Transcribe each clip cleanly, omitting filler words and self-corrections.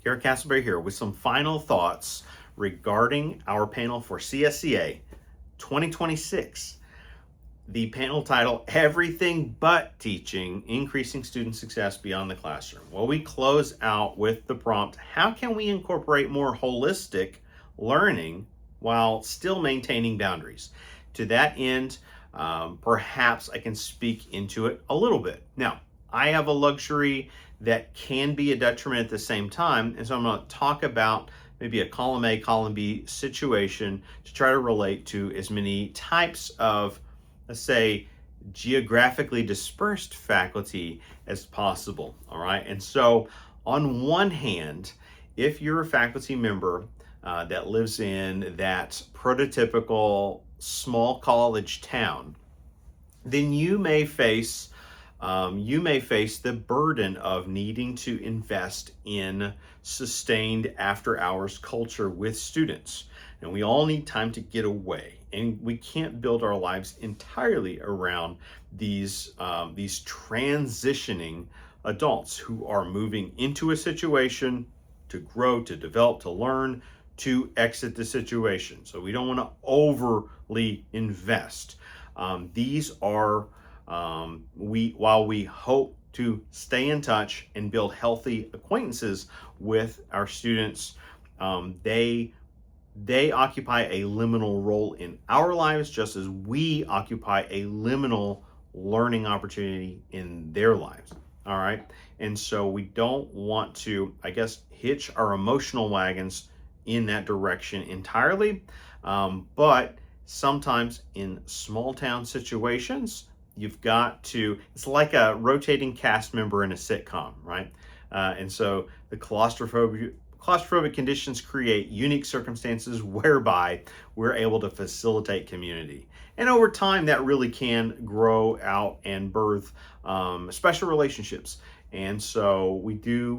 Garrett Castleberry here with some final thoughts regarding our panel for CSCA 2026. The panel title, Everything But Teaching, Increasing Student Success Beyond the Classroom. Well, we close out with the prompt, how can we incorporate more holistic learning while still maintaining boundaries? To that end, perhaps I can speak into it a little bit. Now, I have a luxury that can be a detriment at the same time, and so I'm going to talk about maybe a column A, column B situation to try to relate to as many types of, let's say, geographically dispersed faculty as possible. All right. And so, on one hand, if you're a faculty member that lives in that prototypical small college town, then you may face the burden of needing to invest in sustained after hours culture with students. And we all need time to get away. And we can't build our lives entirely around these transitioning adults who are moving into a situation to grow, to develop, to learn, to exit the situation. So we don't want to overly invest. These are while we hope to stay in touch and build healthy acquaintances with our students, they occupy a liminal role in our lives, just as we occupy a liminal learning opportunity in their lives. All right. And so we don't want to, I guess, hitch our emotional wagons in that direction entirely. But sometimes in small town situations, you've got to, it's like a rotating cast member in a sitcom, right? And so the claustrophobic conditions create unique circumstances whereby we're able to facilitate community. And over time, that really can grow out and birth special relationships. And so we do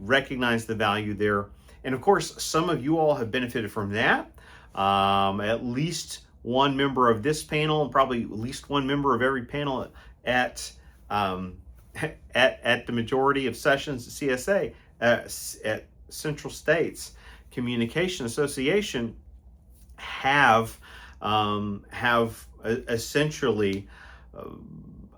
recognize the value there. And of course, some of you all have benefited from that. At least one member of this panel, and probably at least one member of every panel at the majority of sessions at CSA, at Central States Communication Association, have essentially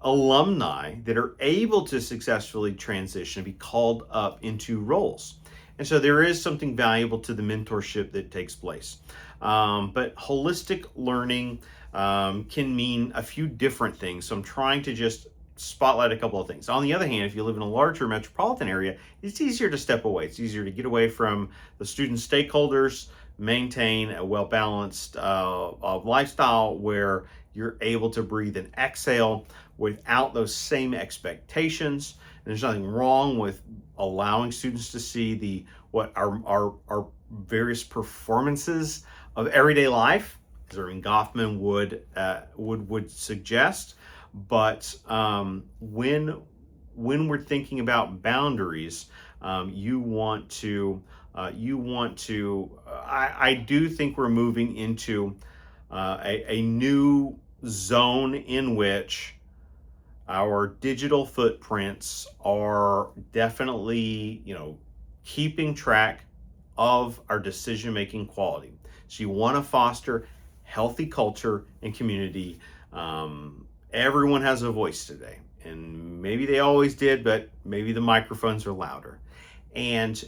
alumni that are able to successfully transition and be called up into roles. And so there is something valuable to the mentorship that takes place. But holistic learning can mean a few different things. So I'm trying to just spotlight a couple of things. On the other hand, if you live in a larger metropolitan area, it's easier to step away. It's easier to get away from the student stakeholders, maintain a well-balanced lifestyle where you're able to breathe and exhale without those same expectations. And there's nothing wrong with allowing students to see what our various performances of everyday life, as Irving Goffman would suggest. But when we're thinking about boundaries, you want to. I do think we're moving into a new zone in which our digital footprints are definitely, keeping track of our decision-making quality. So you want to foster healthy culture and community. Everyone has a voice today, and maybe they always did, but maybe the microphones are louder. And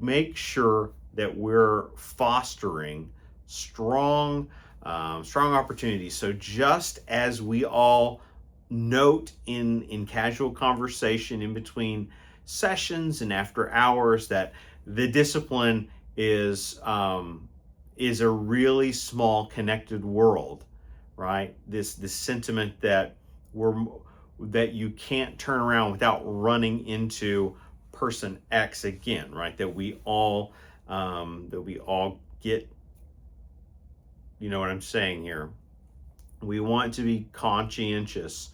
make sure that we're fostering strong opportunities. So just as we all note in casual conversation in between sessions and after hours that the discipline is a really small connected world, right? This sentiment that you can't turn around without running into person X again, right? That we all get, you know what I'm saying here. We want to be conscientious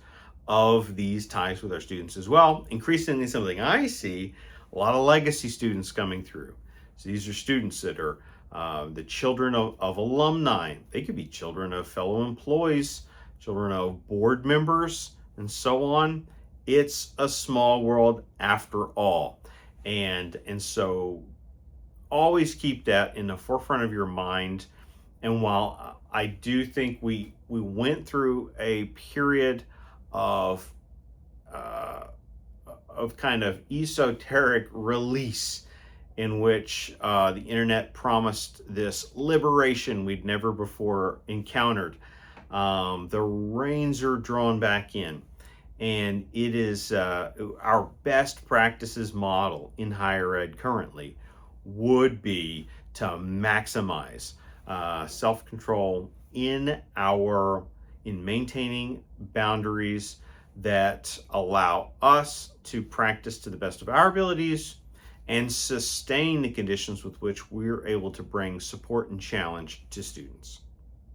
of these ties with our students as well. Increasingly, something I see a lot of legacy students coming through. So these are students that are the children of alumni. They could be children of fellow employees, children of board members, and so on. It's a small world after all. And so always keep that in the forefront of your mind. And while I do think we went through a period of uh, kind of esoteric release in which the internet promised this liberation we'd never before encountered, the reins are drawn back in. And it is our best practices model in higher ed currently would be to maximize self-control in maintaining boundaries that allow us to practice to the best of our abilities and sustain the conditions with which we're able to bring support and challenge to students.